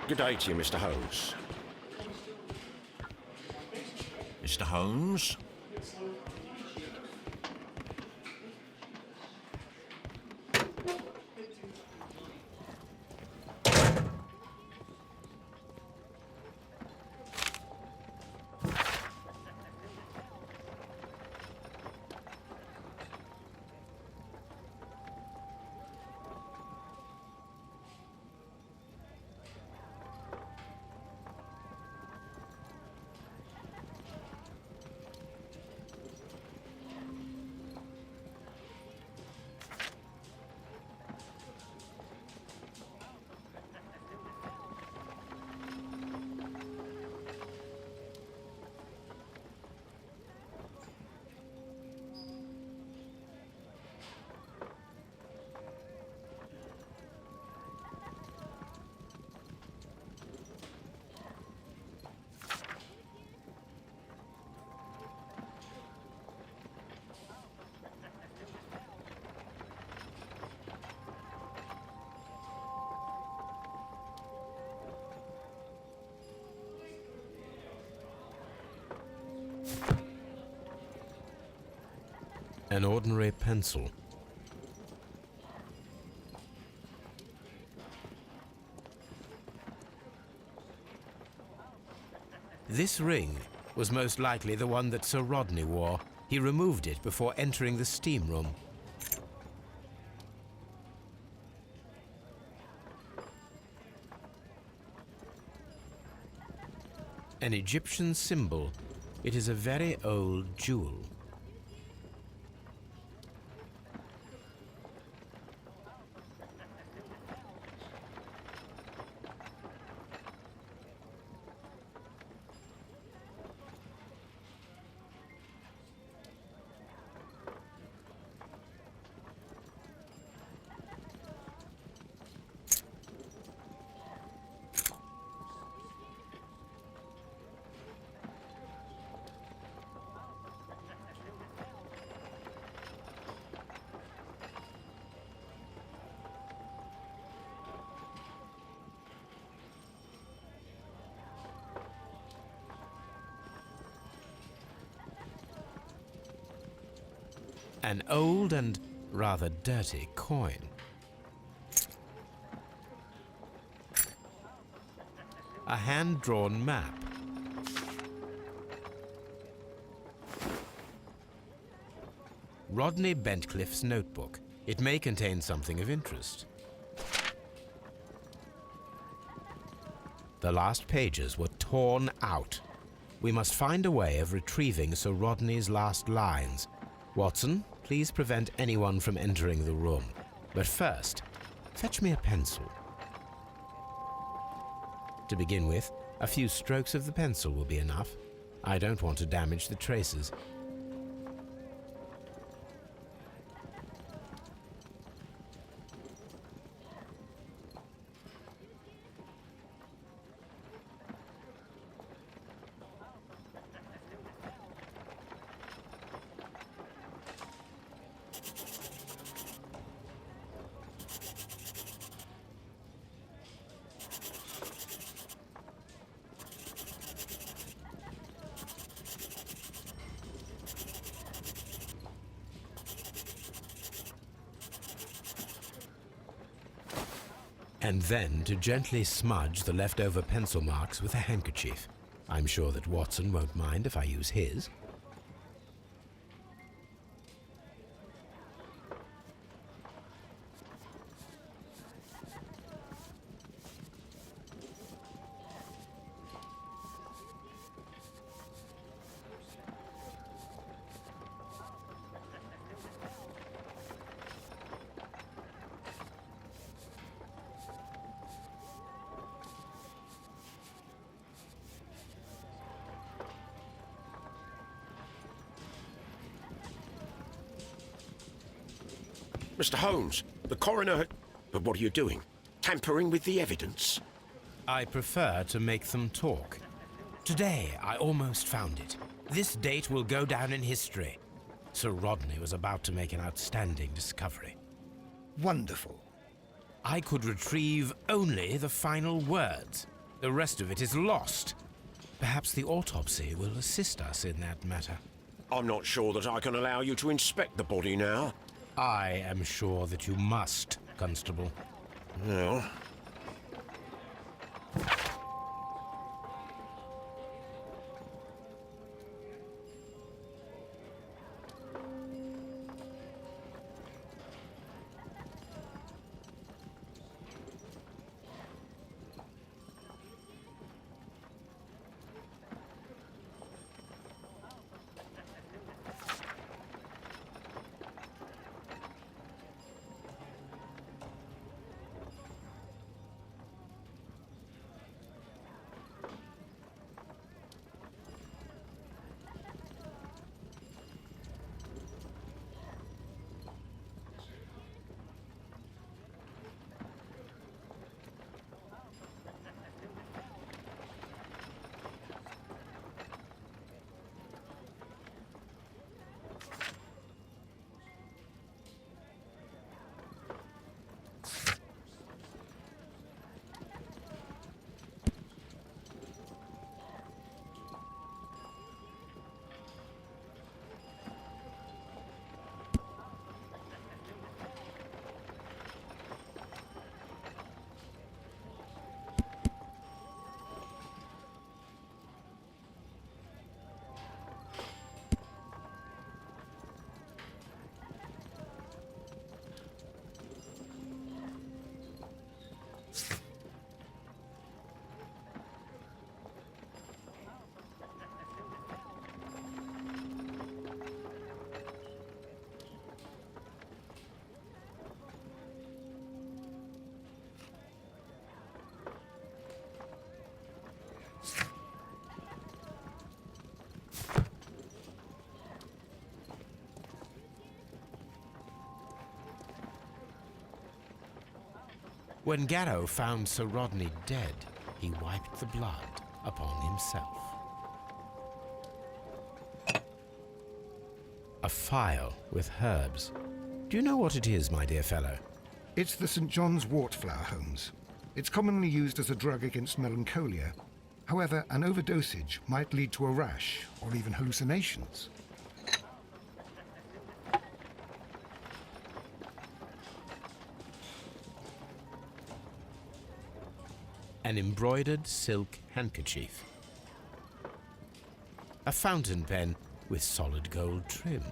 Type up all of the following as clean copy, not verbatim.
Good day to you, Mr. Holmes. Mr. Holmes? An ordinary pencil. This ring was most likely the one that Sir Rodney wore. He removed it before entering the steam room. An Egyptian symbol. It is a very old jewel. An old and rather dirty coin. A hand-drawn map. Rodney Bentcliffe's notebook. It may contain something of interest. The last pages were torn out. We must find a way of retrieving Sir Rodney's last lines. Watson, please prevent anyone from entering the room. But first, fetch me a pencil. To begin with, a few strokes of the pencil will be enough. I don't want to damage the traces. And then to gently smudge the leftover pencil marks with a handkerchief. I'm sure that Watson won't mind if I use his. Mr. Holmes, the coroner... But what are you doing? Tampering with the evidence? I prefer to make them talk. Today, I almost found it. This date will go down in history. Sir Rodney was about to make an outstanding discovery. Wonderful. I could retrieve only the final words. The rest of it is lost. Perhaps the autopsy will assist us in that matter. I'm not sure that I can allow you to inspect the body now. I am sure that you must, Constable. Well, When Garrow found Sir Rodney dead, he wiped the blood upon himself. A phial with herbs. Do you know what it is, my dear fellow? It's the St. John's wort flower, Holmes. It's commonly used as a drug against melancholia. However, an overdosage might lead to a rash or even hallucinations. An embroidered silk handkerchief. A fountain pen with solid gold trim.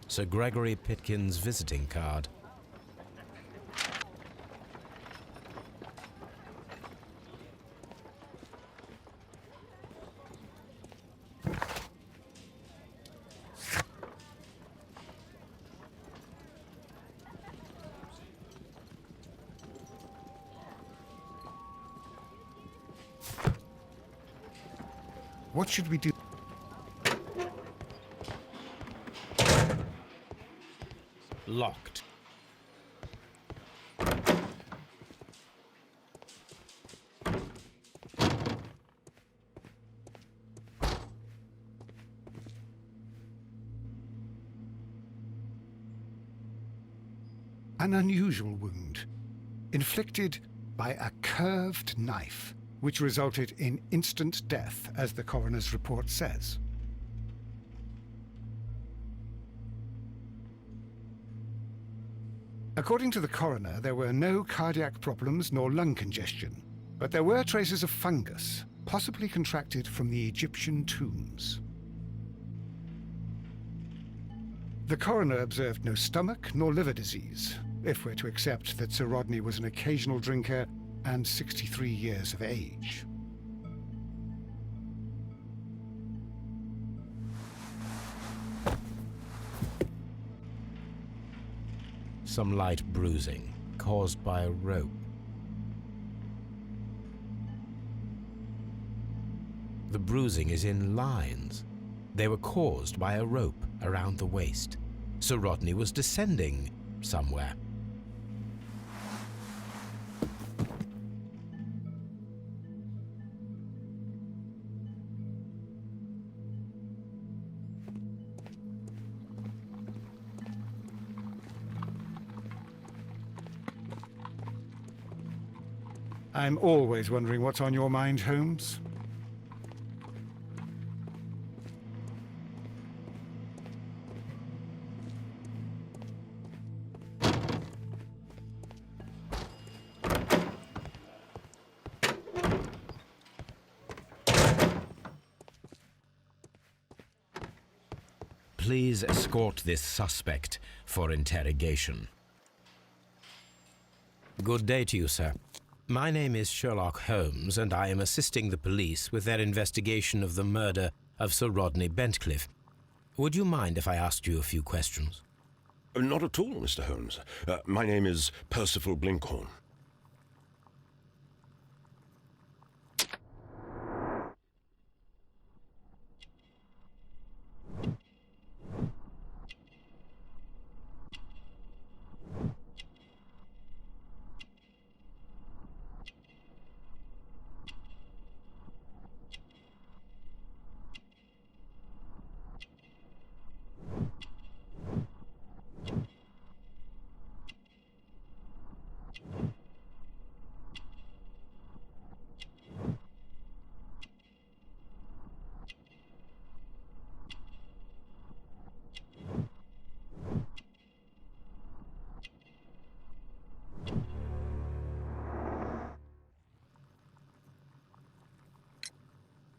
Sir Gregory Pitkin's visiting card. What should we do? Locked. An unusual wound, inflicted by a curved knife, which resulted in instant death, as the coroner's report says. According to the coroner, there were no cardiac problems nor lung congestion, but there were traces of fungus, possibly contracted from the Egyptian tombs. The coroner observed no stomach nor liver disease, if we're to accept that Sir Rodney was an occasional drinker and 63 years of age. Some light bruising caused by a rope. The bruising is in lines. They were caused by a rope around the waist. Sir Rodney was descending somewhere. I'm always wondering what's on your mind, Holmes. Please escort this suspect for interrogation. Good day to you, sir. My name is Sherlock Holmes, and I am assisting the police with their investigation of the murder of Sir Rodney Bentcliffe. Would you mind if I asked you a few questions? Not at all, Mr. Holmes. My name is Percival Blinkhorn.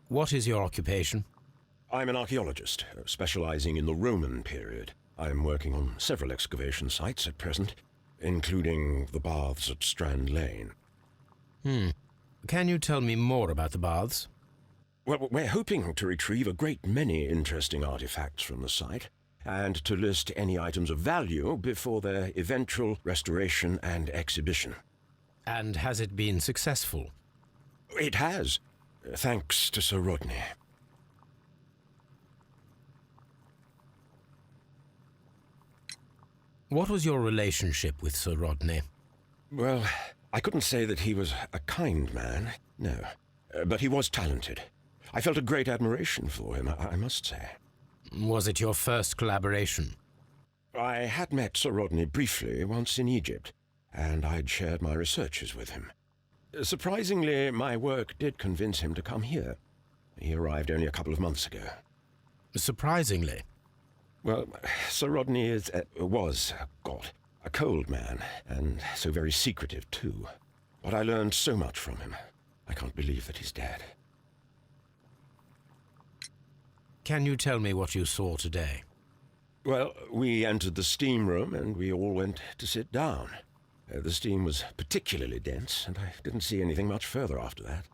What is your occupation? I'm an archaeologist, specializing in the Roman period. I'm working on several excavation sites at present, including the baths at Strand Lane. Can you tell me more about the baths? Well, we're hoping to retrieve a great many interesting artifacts from the site, and to list any items of value before their eventual restoration and exhibition. And has it been successful? It has, thanks to Sir Rodney. What was your relationship with Sir Rodney? Well, I couldn't say that he was a kind man, no. But he was talented. I felt a great admiration for him, I must say. Was it your first collaboration? I had met Sir Rodney briefly once in Egypt, and I'd shared my researches with him. Surprisingly, my work did convince him to come here. He arrived only a couple of months ago. Surprisingly? Well, Sir Rodney was a cold man, and so very secretive, too. But I learned so much from him. I can't believe that he's dead. Can you tell me what you saw today? Well, we entered the steam room, and we all went to sit down. The steam was particularly dense, and I didn't see anything much further after that.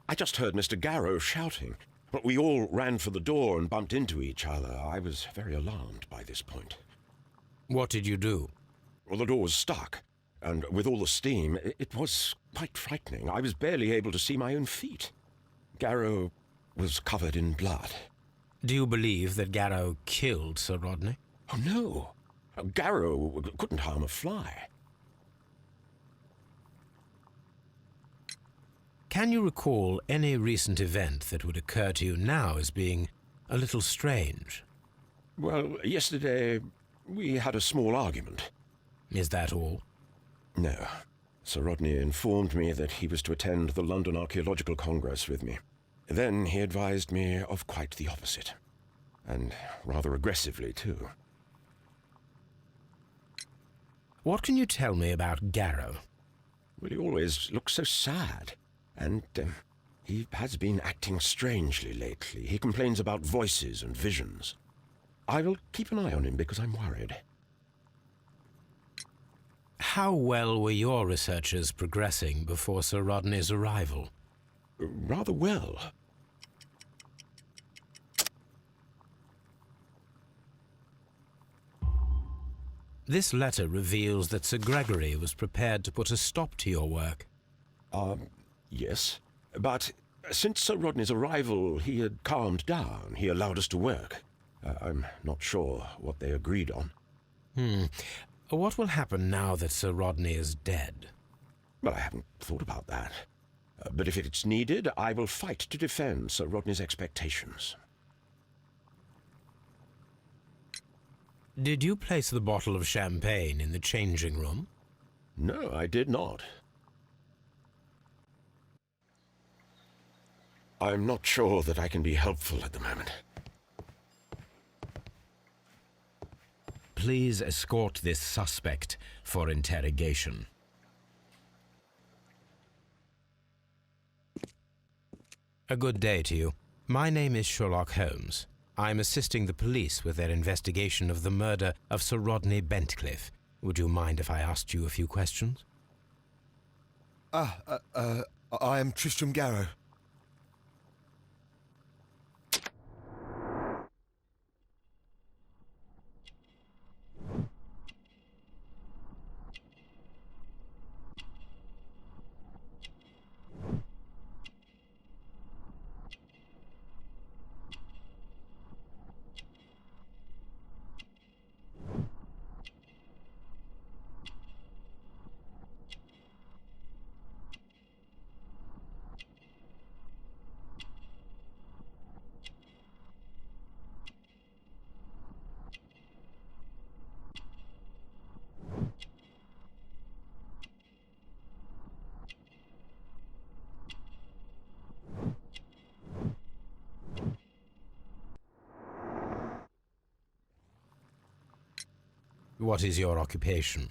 I just heard Mr. Garrow shouting, but we all ran for the door and bumped into each other. I was very alarmed by this point. What did you do? Well, the door was stuck, and with all the steam, it was quite frightening. I was barely able to see my own feet. Garrow was covered in blood. Do you believe that Garrow killed Sir Rodney? Oh, no. Garrow couldn't harm a fly. Can you recall any recent event that would occur to you now as being a little strange? Well, yesterday we had a small argument. Is that all? No. Sir Rodney informed me that he was to attend the London Archaeological Congress with me. Then he advised me of quite the opposite. And rather aggressively, too. What can you tell me about Garrow? Well, he always looks so sad. And he has been acting strangely lately. He complains about voices and visions. I will keep an eye on him because I'm worried. How well were your researches progressing before Sir Rodney's arrival? Rather well. This letter reveals that Sir Gregory was prepared to put a stop to your work. Yes. But since Sir Rodney's arrival, he had calmed down. He allowed us to work. I'm not sure what they agreed on. What will happen now that Sir Rodney is dead? Well, I haven't thought about that. But if it's needed, I will fight to defend Sir Rodney's expectations. Did you place the bottle of champagne in the changing room? No, I did not. I'm not sure that I can be helpful at the moment. Please escort this suspect for interrogation. A good day to you. My name is Sherlock Holmes. I'm assisting the police with their investigation of the murder of Sir Rodney Bentcliffe. Would you mind if I asked you a few questions? I am Tristram Garrow. What is your occupation?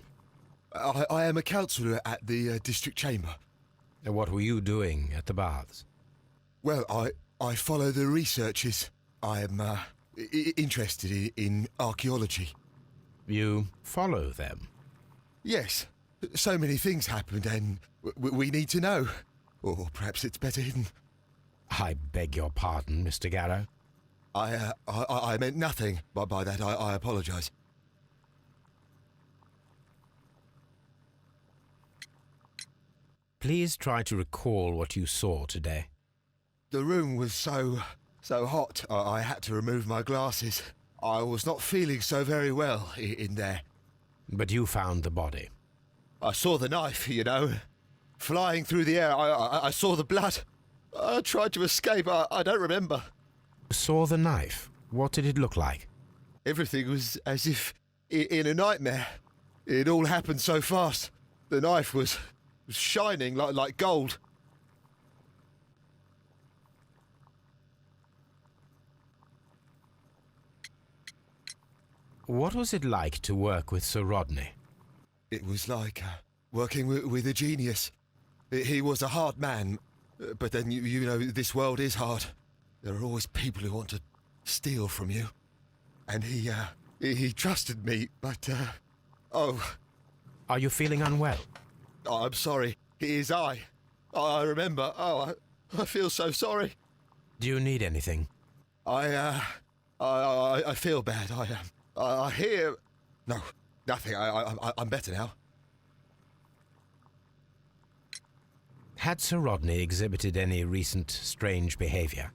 I am a counsellor at the district chamber. And what were you doing at the baths? Well, I follow the researches. I am interested in archaeology. You follow them? Yes, so many things happened and we need to know. Or perhaps it's better hidden. I beg your pardon, Mr. Garrow. I meant nothing by that. I apologise. Please try to recall what you saw today. The room was so hot, I had to remove my glasses. I was not feeling so very well in there. But you found the body. I saw the knife, you know, flying through the air. I saw the blood. I tried to escape. I don't remember. You saw the knife? What did it look like? Everything was as if in a nightmare. It all happened so fast. The knife was shining like gold. What was it like to work with Sir Rodney? It was like working with a genius. He was a hard man, but then you know this world is hard. There are always people who want to steal from you. And he trusted me, but oh. Are you feeling unwell? I'm sorry. It is I. I remember. Oh, I feel so sorry. Do you need anything? I feel bad. I hear. No, nothing. I'm better now. Had Sir Rodney exhibited any recent strange behaviour?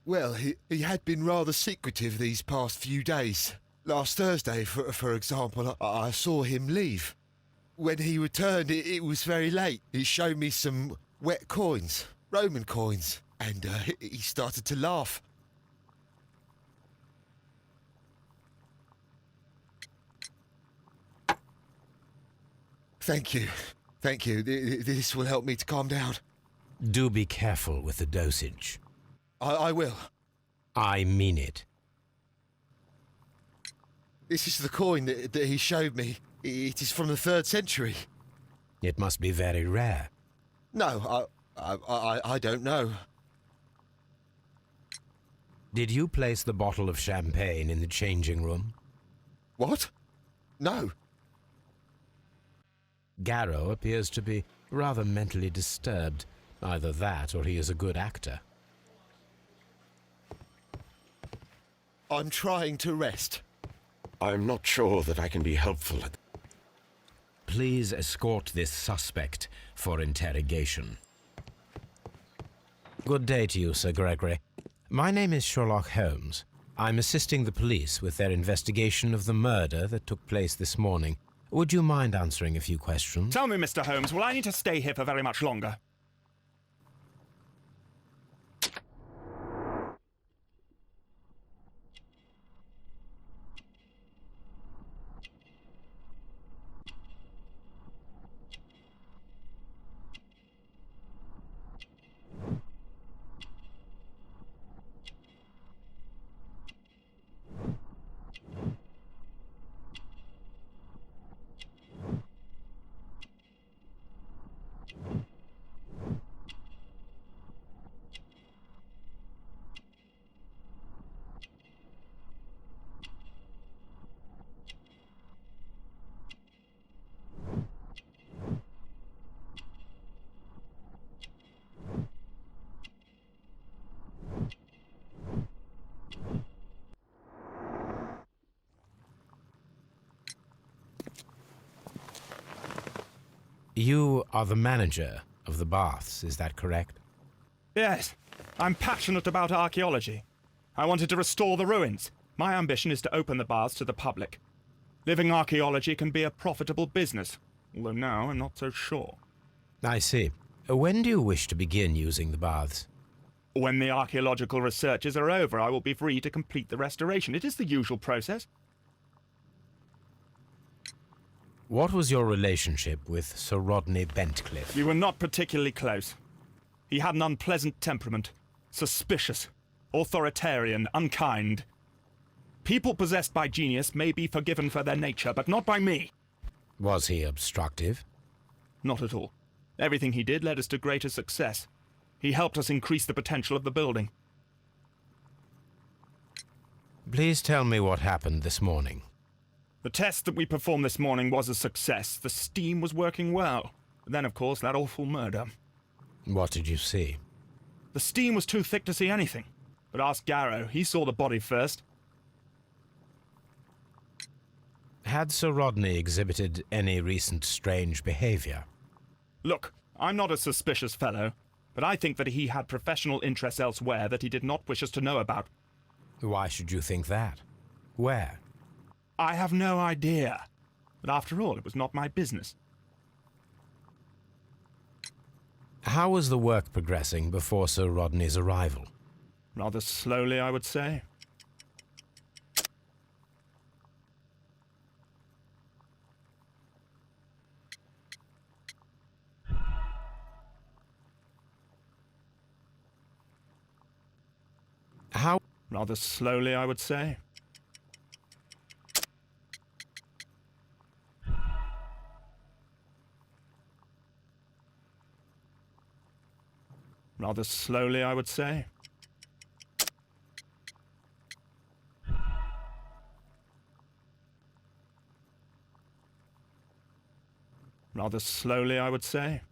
Well, he had been rather secretive these past few days. Last Thursday, for example, I saw him leave. When he returned, it was very late. He showed me some wet coins, Roman coins, and he started to laugh. Thank you. Thank you. This will help me to calm down. Do be careful with the dosage. I will. I mean it. This is the coin that he showed me. It is from the 3rd century. It must be very rare. No, I don't know. Did you place the bottle of champagne in the changing room? What? No. Garrow appears to be rather mentally disturbed. Either that or he is a good actor. I'm trying to rest. I'm not sure that I can be helpful at... Please escort this suspect for interrogation. Good day to you, Sir Gregory. My name is Sherlock Holmes. I'm assisting the police with their investigation of the murder that took place this morning. Would you mind answering a few questions? Tell me, Mr. Holmes, will I need to stay here for very much longer? You are the manager of the baths, is that correct? Yes, I'm passionate about archaeology. I wanted to restore the ruins. My ambition is to open the baths to the public. Living archaeology can be a profitable business, although now I'm not so sure. I see. When do you wish to begin using the baths? When the archaeological researches are over, I will be free to complete the restoration. It is the usual process. What was your relationship with Sir Rodney Bentcliffe? We were not particularly close. He had an unpleasant temperament. Suspicious, authoritarian, unkind. People possessed by genius may be forgiven for their nature, but not by me. Was he obstructive? Not at all. Everything he did led us to greater success. He helped us increase the potential of the building. Please tell me what happened this morning. The test that we performed this morning was a success. The steam was working well. But then, of course, that awful murder. What did you see? The steam was too thick to see anything. But ask Garrow. He saw the body first. Had Sir Rodney exhibited any recent strange behavior? Look, I'm not a suspicious fellow, but I think that he had professional interests elsewhere that he did not wish us to know about. Why should you think that? Where? I have no idea. But after all, it was not my business. How was the work progressing before Sir Rodney's arrival? Rather slowly, I would say. How? Rather slowly, I would say. Rather slowly, I would say. Rather slowly, I would say.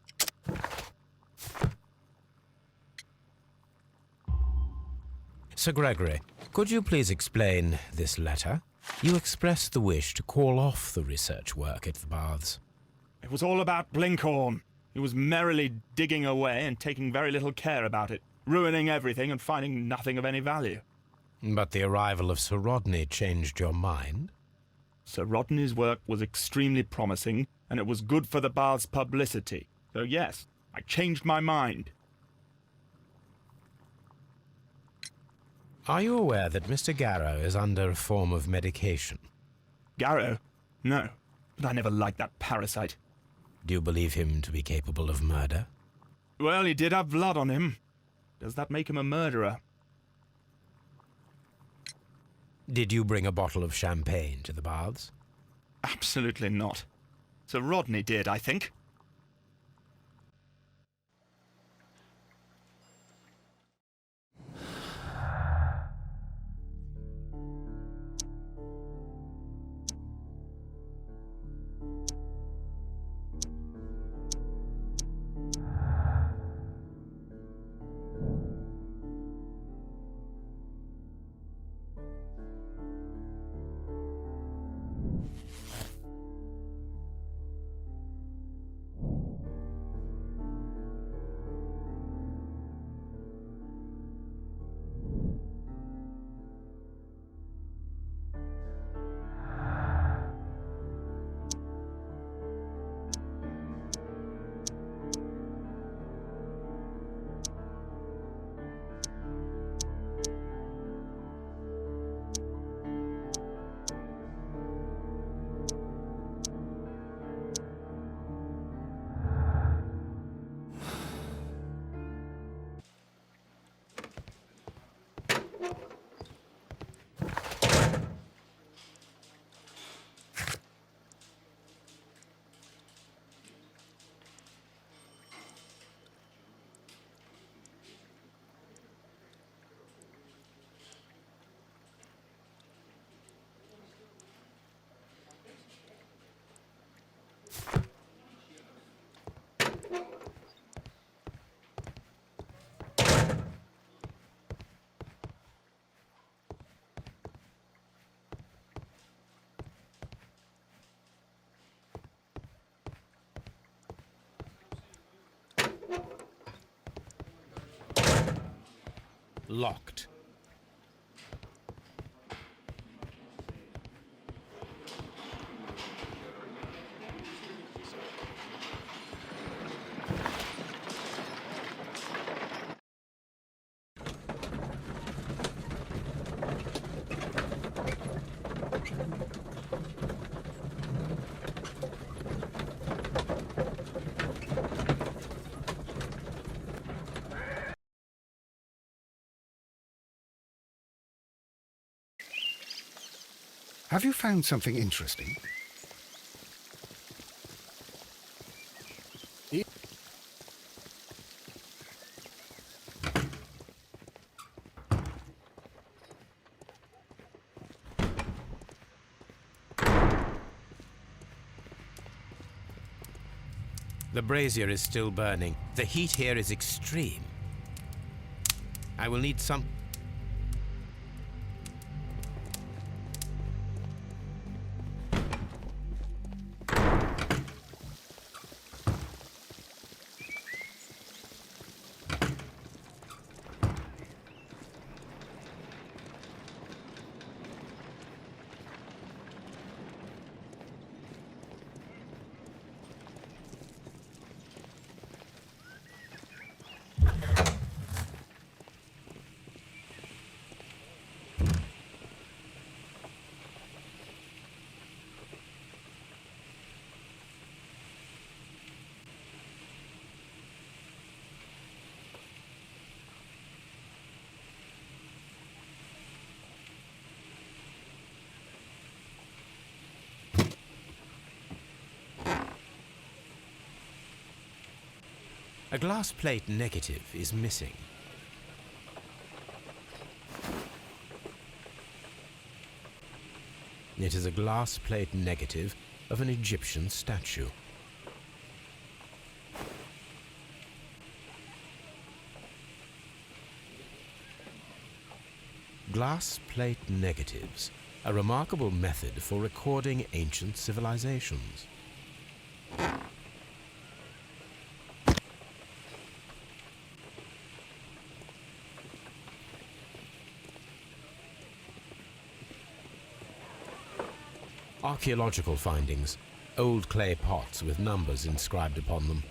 Sir Gregory, could you please explain this letter? You expressed the wish to call off the research work at the baths. It was all about Blinkhorn. He was merrily digging away and taking very little care about it, ruining everything and finding nothing of any value. But the arrival of Sir Rodney changed your mind? Sir Rodney's work was extremely promising, and it was good for the bath's publicity. So yes, I changed my mind. Are you aware that Mr. Garrow is under a form of medication? Garrow? No, but I never liked that parasite. Do you believe him to be capable of murder? Well, he did have blood on him. Does that make him a murderer? Did you bring a bottle of champagne to the baths? Absolutely not. Sir Rodney did, I think. Locked. Have you found something interesting? The brazier is still burning. The heat here is extreme. I will need some... A glass plate negative is missing. It is a glass plate negative of an Egyptian statue. Glass plate negatives, a remarkable method for recording ancient civilizations. Archaeological findings, old clay pots with numbers inscribed upon them.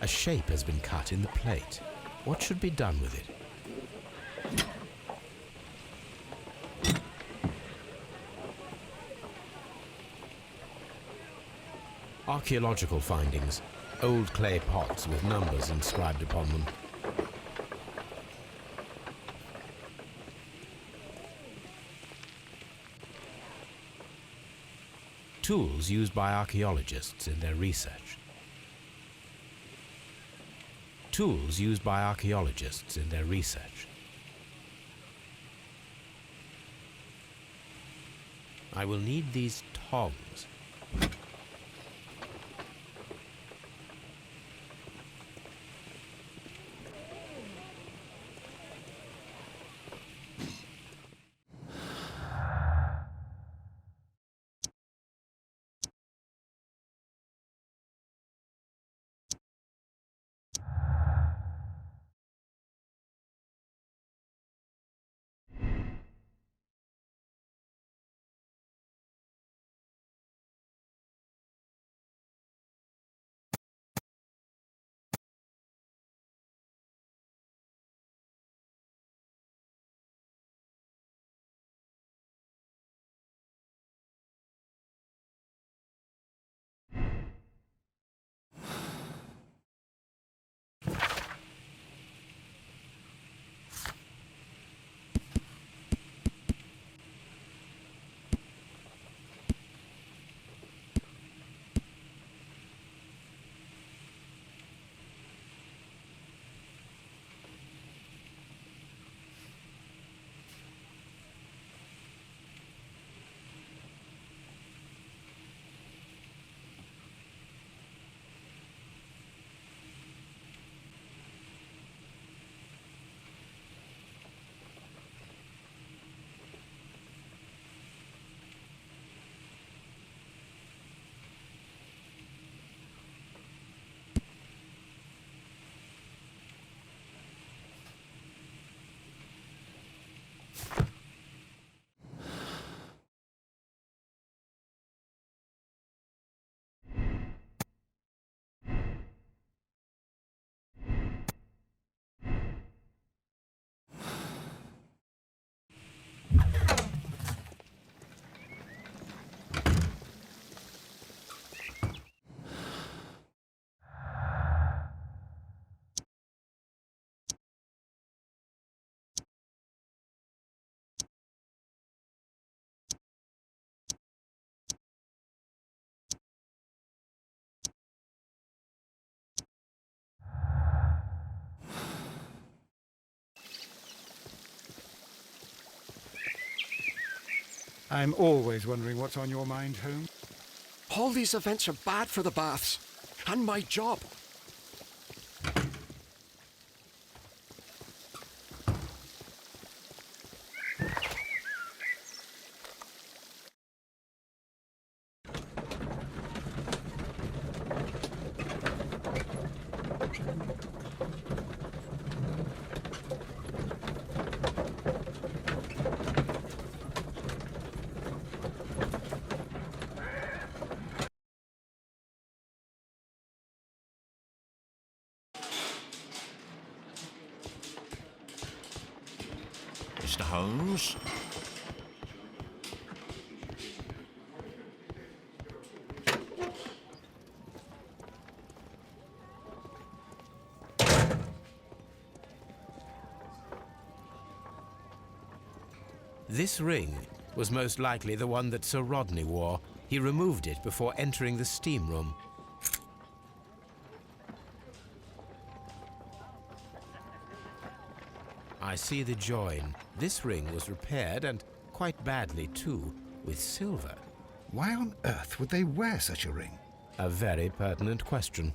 A shape has been cut in the plate. What should be done with it? Archaeological findings. Old clay pots with numbers inscribed upon them. Tools used by archaeologists in their research. Tools used by archaeologists in their research. I will need these tongs. I'm always wondering what's on your mind, Holmes. All these events are bad for the baths. And my job. Mr. Holmes? This ring was most likely the one that Sir Rodney wore. He removed it before entering the steam room. I see the join. This ring was repaired, and quite badly too, with silver. Why on earth would they wear such a ring? A very pertinent question.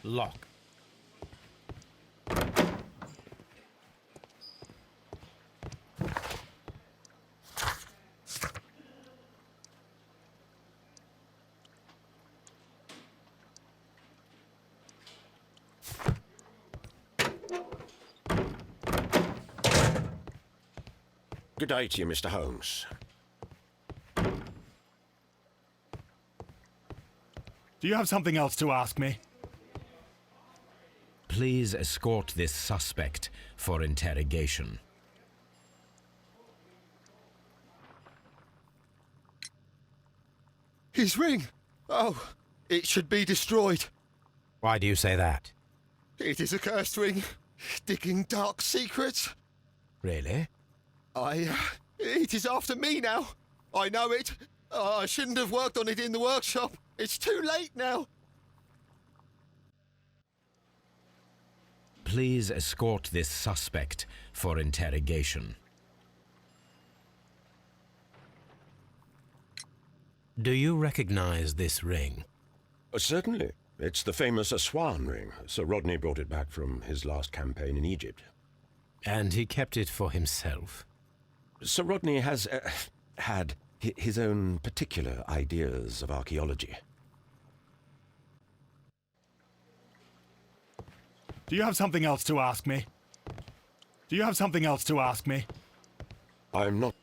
Lock. Good day to you, Mr. Holmes. Do you have something else to ask me? Please escort this suspect for interrogation. His ring! Oh, it should be destroyed. Why do you say that? It is a cursed ring, digging dark secrets. Really? It is after me now. I know it. I shouldn't have worked on it in the workshop. It's too late now. Please escort this suspect for interrogation. Do you recognize this ring? Certainly. It's the famous Swan ring. Sir Rodney brought it back from his last campaign in Egypt. And he kept it for himself? Sir Rodney has had his own particular ideas of archaeology. Do you have something else to ask me? Do you have something else to ask me? I'm not...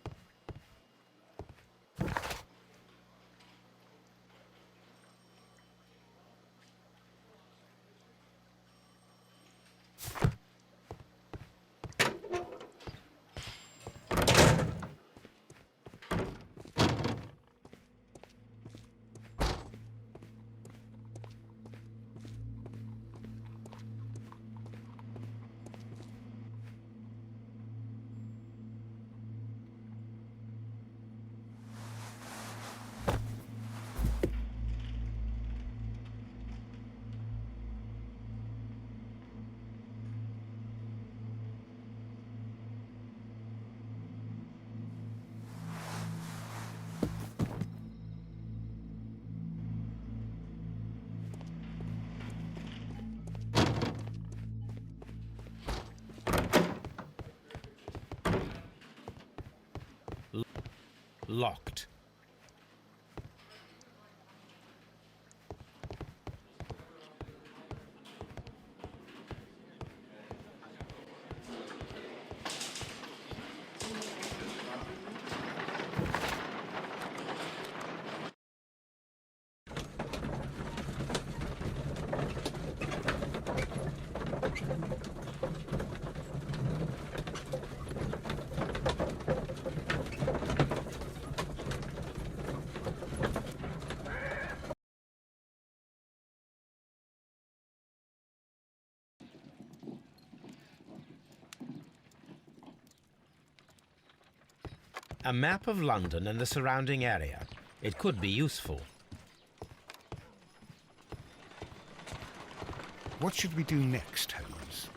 Locked. A map of London and the surrounding area. It could be useful. What should we do next, Holmes?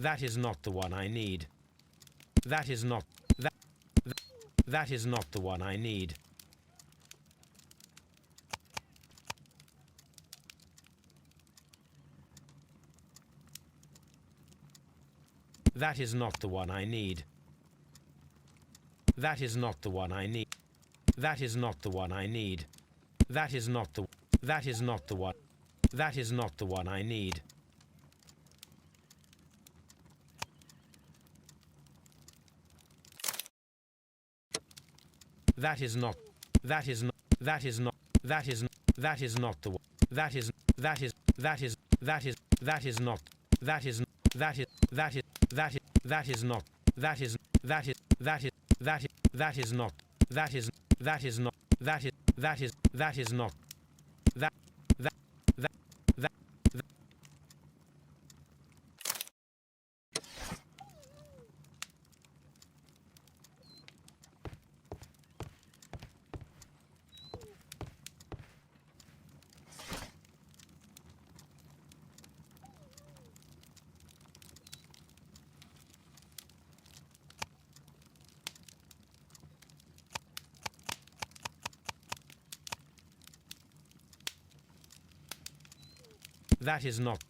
That is not the one I need. That is not... That is not the one I need. That is not the one I need. That is not the one I need. That is not the one I need. That is not the... That is not the one... That is not the one I need. That is not... That is not... That is not... That is not... That is not the one... That is... That is... That is... That is... That is not... That is... That is... That is... That is... That is not... That is... That is... That is... That is... That is not... That is... That is not... That is... That is... That is not... That... That... That... That... That is not...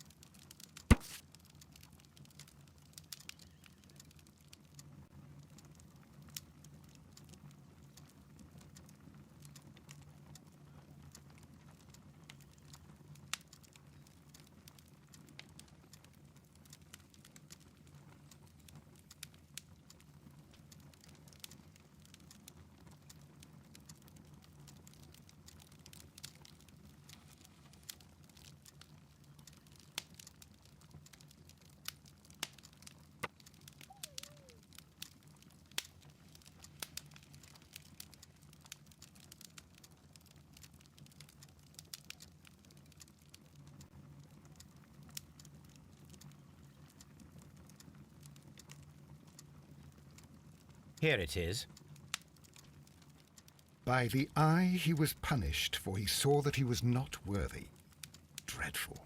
Here it is. By the eye he was punished, for he saw that he was not worthy. Dreadful.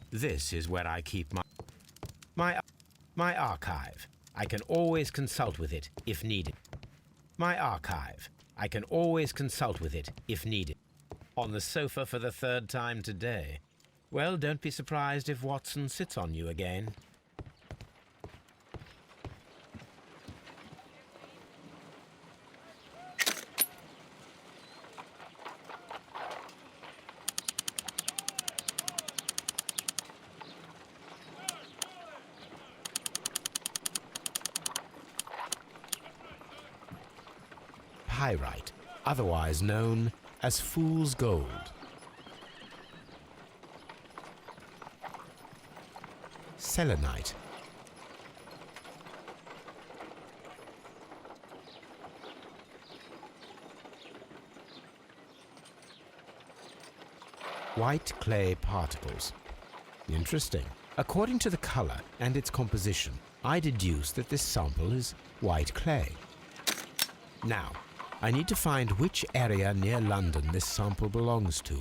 This is where I keep my archive. I can always consult with it if needed. My archive. I can always consult with it if needed. On the sofa for the third time today. Well, don't be surprised if Watson sits on you again. Pyrite, otherwise known as fool's gold. Selenite. White clay particles. Interesting. According to the color and its composition, I deduce that this sample is white clay. Now, I need to find which area near London this sample belongs to.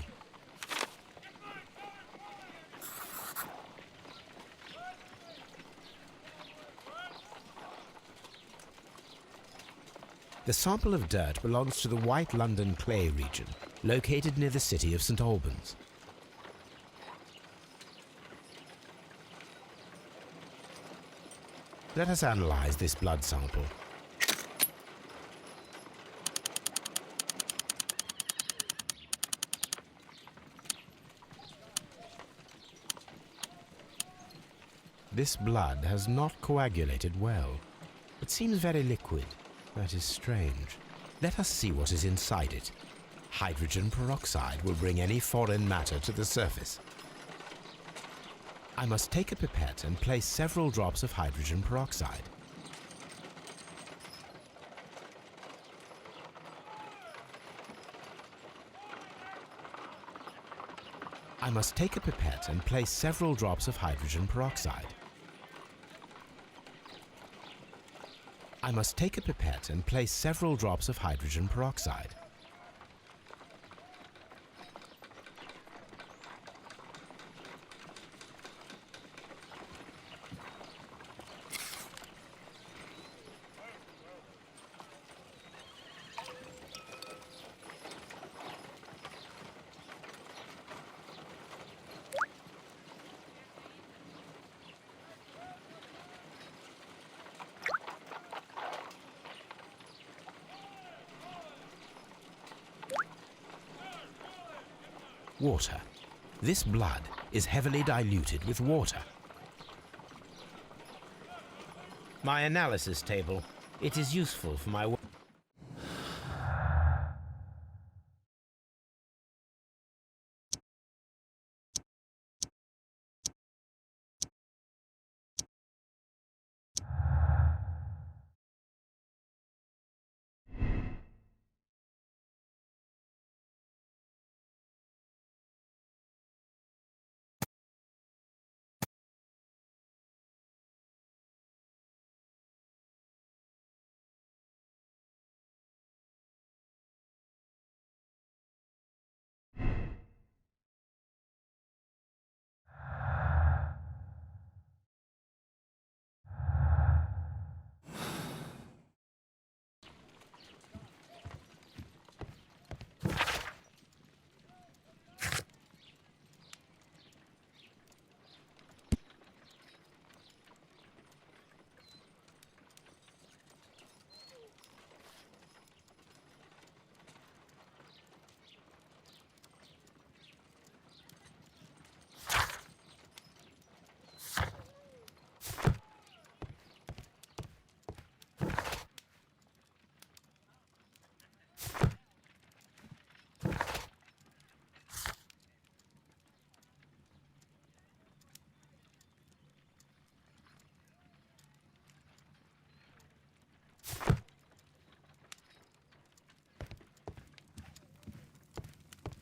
The sample of dirt belongs to the White London clay region, located near the city of St. Albans. Let us analyze this blood sample. This blood has not coagulated well. It seems very liquid. That is strange. Let us see what is inside it. Hydrogen peroxide will bring any foreign matter to the surface. I must take a pipette and place several drops of hydrogen peroxide. I must take a pipette and place several drops of hydrogen peroxide. I must take a pipette and place several drops of hydrogen peroxide. Water. This blood is heavily diluted with water. My analysis table. It is useful for my work.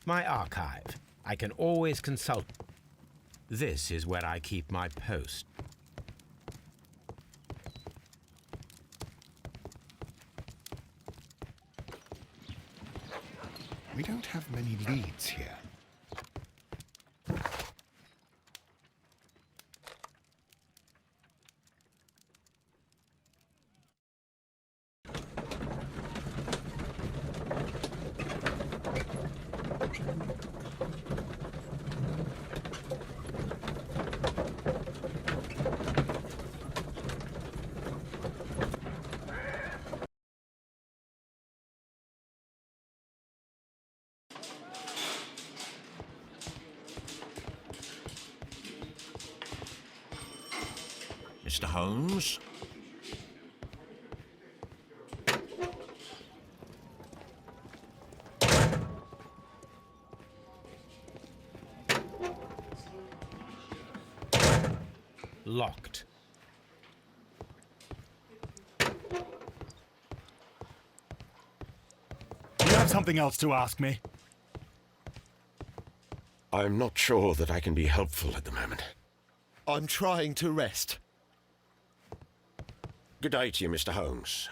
My archive. I can always consult. This is where I keep my post. We don't have many leads here. Mr. Holmes? Locked. You have something else to ask me? I'm not sure that I can be helpful at the moment. I'm trying to rest. Good day to you, Mr. Holmes.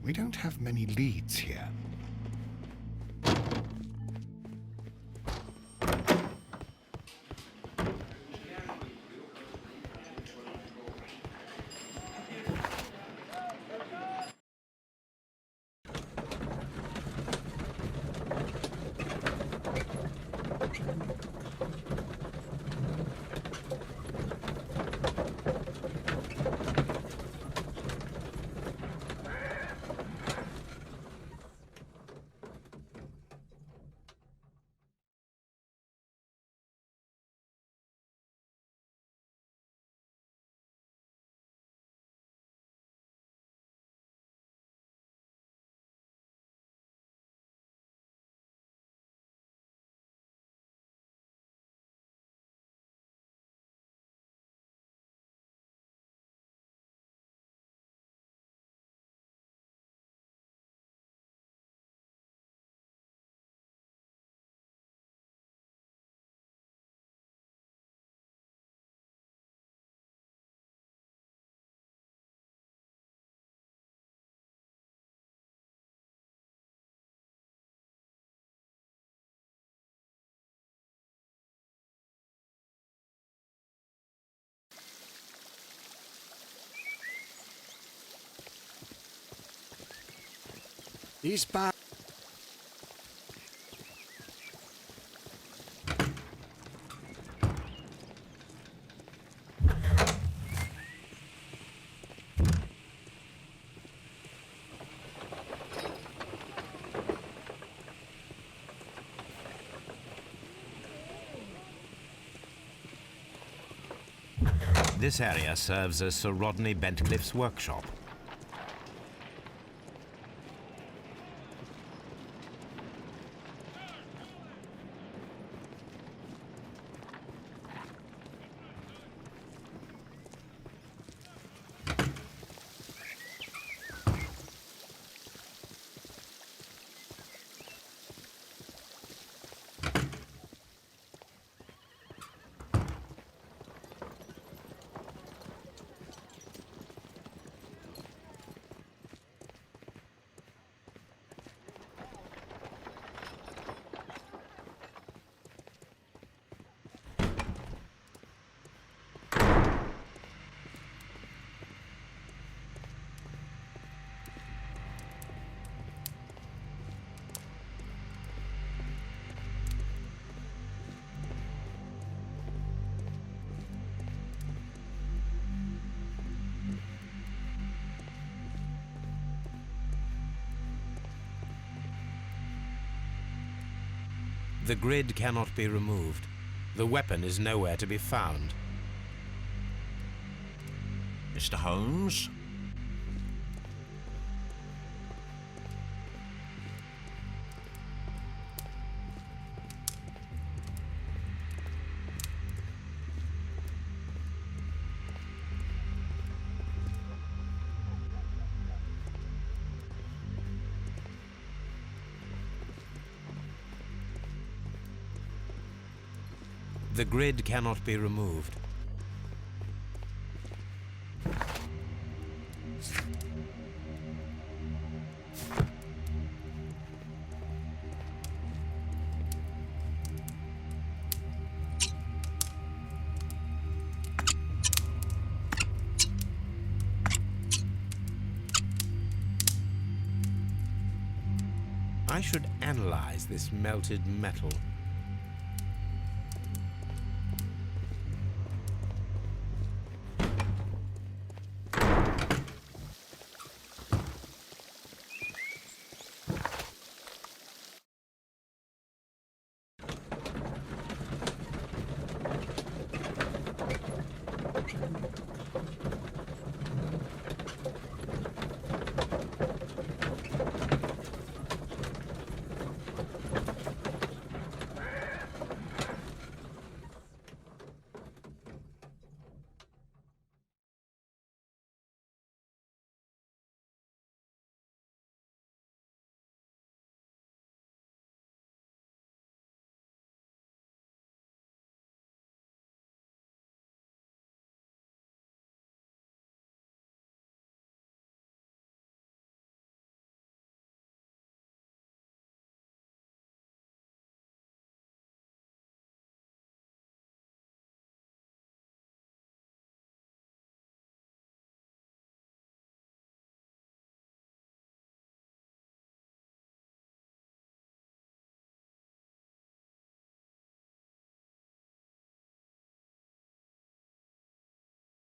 We don't have many leads here. He's back. This area serves as Sir Rodney Bentcliffe's workshop. The grid cannot be removed. The weapon is nowhere to be found. Mr. Holmes? The grid cannot be removed. I should analyze this melted metal.